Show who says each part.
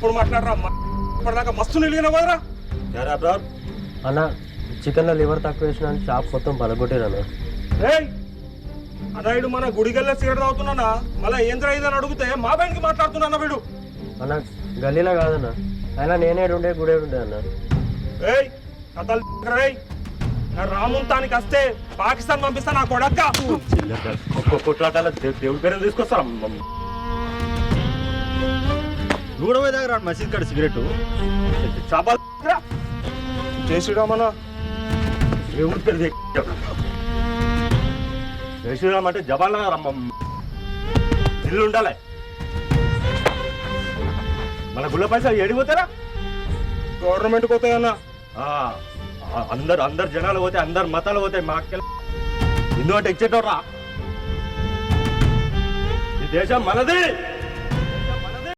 Speaker 1: ఎప్పుడు మాట్లాడరా ఇప్పటిదాకా మస్తు నిలిగిన కదరా
Speaker 2: అన్న చికెన్లో లివర్ తక్కువ వేసిన షాప్ మొత్తం పలగొట్టారన్న.
Speaker 1: ఏయ్ అన్నాయుడు మన గుడికెళ్ళే సిగరెట్ తాగుతున్నా మళ్ళీ ఏం జరిగిందని అడిగితే మా బయటికి మాట్లాడుతున్నా వీడు.
Speaker 2: అన్న గల్లీలో కాదన్న, అయినా నేనేడుండే గుడేడుండే అన్న.
Speaker 1: ఏయ్ కథలు రేయ్ నా రాముంతానికి వస్తే పాకిస్తాన్ పంపిస్తా నా కొడక్క.
Speaker 3: కొట్లాటాల దేవుడి పేరు తీసుకొస్తారా? నువ్వు కూడా పోయి దగ్గర మసీద్ కాడ సిగరెట్
Speaker 1: చాపాలు జయశ్రీరామన్నా
Speaker 3: దేవుడి పేరు శ్రీరామ్ అంటే జవాన్లా రమ్మ ఇల్లు ఉండాలి. మన గుళ్ళ పైసలు ఏడిపోతారా?
Speaker 1: గవర్నమెంట్కి పోతాయన్నా.
Speaker 3: అందరు జనాలు పోతే అందరు మతాలు పోతాయి. మా అక్కలు హిందూ అంటే ఇచ్చేటోరా. ఈ దేశం మనది.